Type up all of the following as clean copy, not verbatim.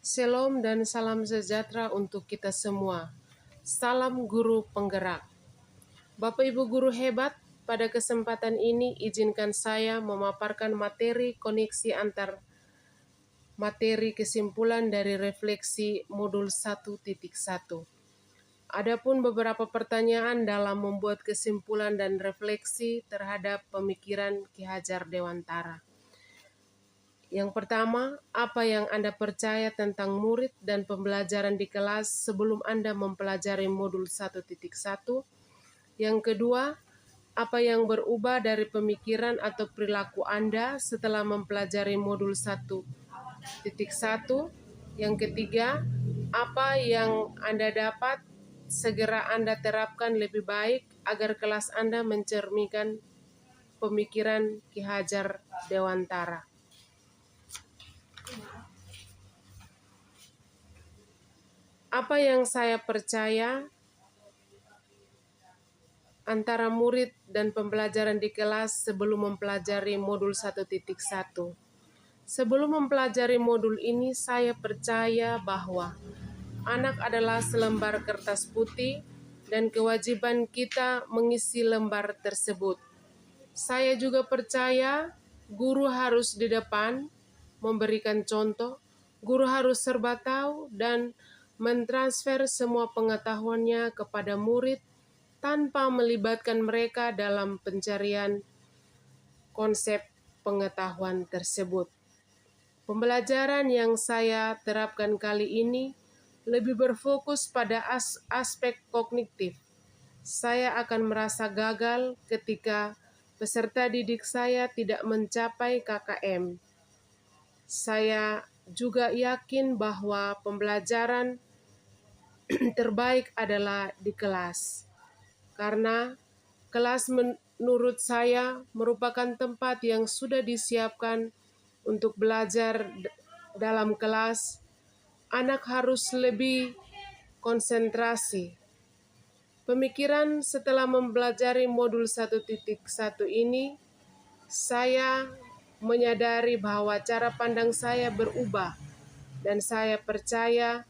Shalom dan salam sejahtera untuk kita semua. Salam guru penggerak. Bapak Ibu guru hebat, pada kesempatan ini izinkan saya memaparkan materi koneksi antar materi kesimpulan dari refleksi modul 1.1. Adapun beberapa pertanyaan dalam membuat kesimpulan dan refleksi terhadap pemikiran Ki Hajar Dewantara. Yang pertama, apa yang Anda percaya tentang murid dan pembelajaran di kelas sebelum Anda mempelajari modul 1.1? Yang kedua, apa yang berubah dari pemikiran atau perilaku Anda setelah mempelajari modul 1.1? Yang ketiga, apa yang Anda dapat segera Anda terapkan lebih baik agar kelas Anda mencerminkan pemikiran Ki Hajar Dewantara. Apa yang saya percaya antara murid dan pembelajaran di kelas sebelum mempelajari modul 1.1. Sebelum mempelajari modul ini, saya percaya bahwa anak adalah selembar kertas putih dan kewajiban kita mengisi lembar tersebut. Saya juga percaya guru harus di depan, memberikan contoh, guru harus serba tahu dan mentransfer semua pengetahuannya kepada murid tanpa melibatkan mereka dalam pencarian konsep pengetahuan tersebut. Pembelajaran yang saya terapkan kali ini lebih berfokus pada aspek kognitif. Saya akan merasa gagal ketika peserta didik saya tidak mencapai KKM. Saya juga yakin bahwa pembelajaran terbaik adalah di kelas, karena kelas menurut saya merupakan tempat yang sudah disiapkan untuk belajar. Dalam kelas, anak harus lebih konsentrasi. Pemikiran setelah mempelajari modul 1.1 ini, saya menyadari bahwa cara pandang saya berubah dan saya percaya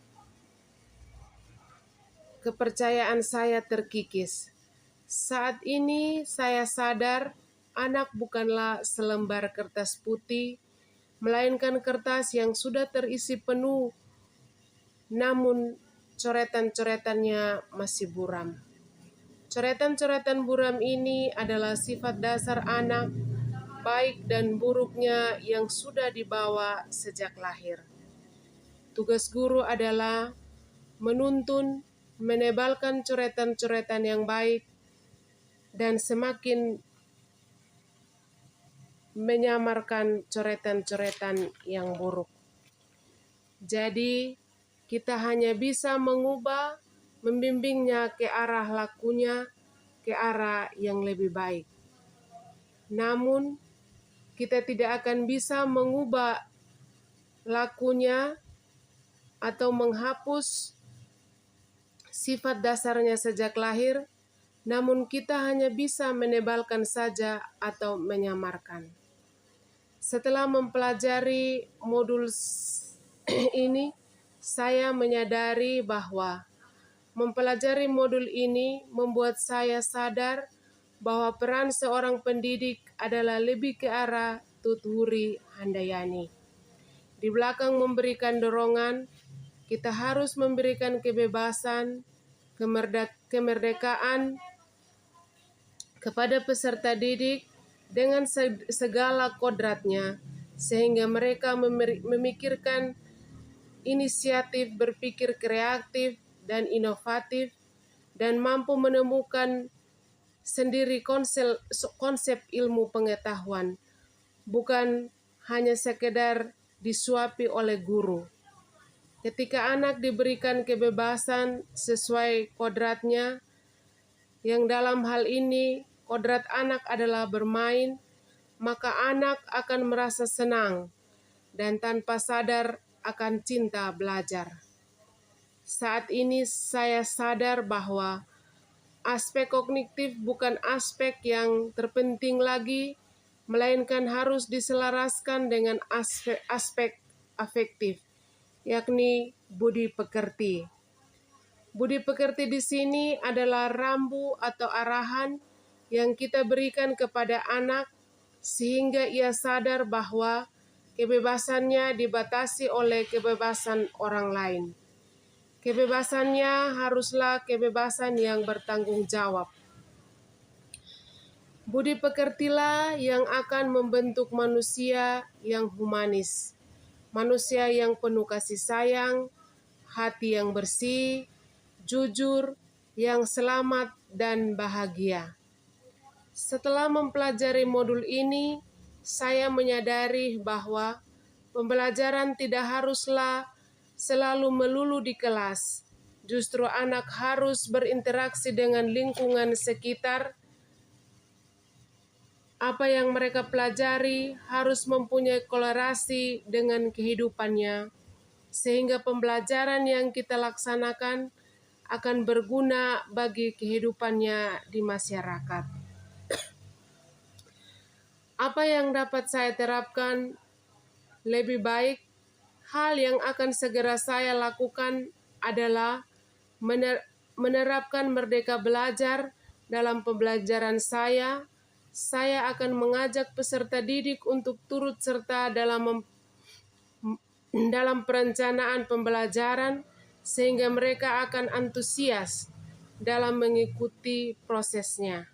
kepercayaan saya terkikis. Saat ini saya sadar anak bukanlah selembar kertas putih, melainkan kertas yang sudah terisi penuh, namun coretan-coretannya masih buram. Coretan-coretan buram ini adalah sifat dasar anak, baik dan buruknya yang sudah dibawa sejak lahir. Tugas guru adalah menuntun, menebalkan coretan-coretan yang baik, dan semakin menyamarkan coretan-coretan yang buruk. Jadi, kita hanya bisa mengubah, membimbingnya ke arah lakunya, ke arah yang lebih baik. Namun, kita tidak akan bisa mengubah lakunya atau menghapus sifat dasarnya sejak lahir, namun kita hanya bisa menebalkan saja atau menyamarkan. Setelah mempelajari modul ini, saya menyadari bahwa mempelajari modul ini membuat saya sadar bahwa peran seorang pendidik adalah lebih ke arah Tuthuri Handayani. Di belakang memberikan dorongan, kita harus memberikan kebebasan, kemerdekaan kepada peserta didik dengan segala kodratnya, sehingga mereka memikirkan inisiatif, berpikir kreatif dan inovatif, dan mampu menemukan sendiri konsep ilmu pengetahuan, bukan hanya sekedar disuapi oleh guru. Ketika anak diberikan kebebasan sesuai kodratnya, yang dalam hal ini kodrat anak adalah bermain, maka anak akan merasa senang dan tanpa sadar akan cinta belajar. Saat ini saya sadar bahwa aspek kognitif bukan aspek yang terpenting lagi, melainkan harus diselaraskan dengan aspek afektif, yakni budi pekerti. Budi pekerti di sini adalah rambu atau arahan yang kita berikan kepada anak sehingga ia sadar bahwa kebebasannya dibatasi oleh kebebasan orang lain. Kebebasannya haruslah kebebasan yang bertanggung jawab. Budi pekertilah yang akan membentuk manusia yang humanis, manusia yang penuh kasih sayang, hati yang bersih, jujur, yang selamat dan bahagia. Setelah mempelajari modul ini, saya menyadari bahwa pembelajaran tidak haruslah selalu melulu di kelas. Justru anak harus berinteraksi dengan lingkungan sekitar. Apa yang mereka pelajari harus mempunyai kolerasi dengan kehidupannya, sehingga pembelajaran yang kita laksanakan akan berguna bagi kehidupannya di masyarakat. Apa yang dapat saya terapkan lebih baik? Hal yang akan segera saya lakukan adalah menerapkan merdeka belajar dalam pembelajaran saya. Saya akan mengajak peserta didik untuk turut serta dalam perencanaan pembelajaran sehingga mereka akan antusias dalam mengikuti prosesnya.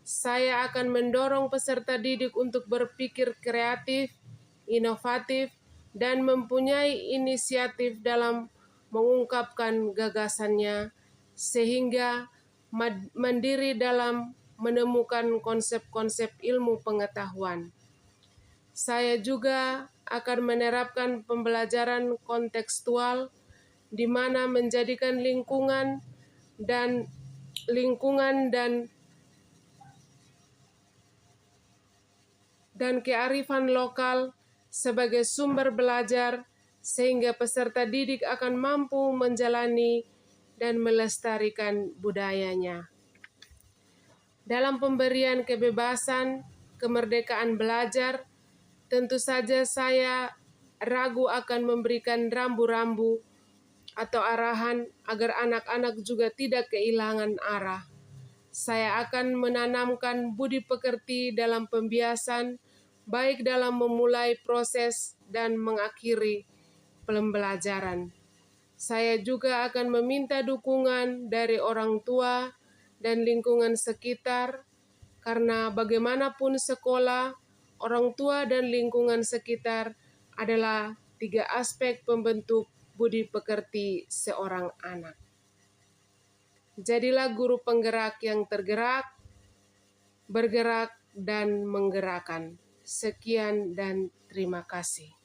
Saya akan mendorong peserta didik untuk berpikir kreatif, inovatif, dan mempunyai inisiatif dalam mengungkapkan gagasannya sehingga mandiri dalam menemukan konsep-konsep ilmu pengetahuan. Saya juga akan menerapkan pembelajaran kontekstual di mana menjadikan lingkungan dan kearifan lokal sebagai sumber belajar sehingga peserta didik akan mampu menjalani dan melestarikan budayanya. Dalam pemberian kebebasan, kemerdekaan belajar, tentu saja saya ragu akan memberikan rambu-rambu atau arahan agar anak-anak juga tidak kehilangan arah. Saya akan menanamkan budi pekerti dalam pembiasan, baik dalam memulai proses dan mengakhiri pembelajaran. Saya juga akan meminta dukungan dari orang tua dan lingkungan sekitar, karena bagaimanapun sekolah, orang tua dan lingkungan sekitar adalah 3 aspek pembentuk budi pekerti seorang anak. Jadilah guru penggerak yang tergerak, bergerak, dan menggerakkan. Sekian dan terima kasih.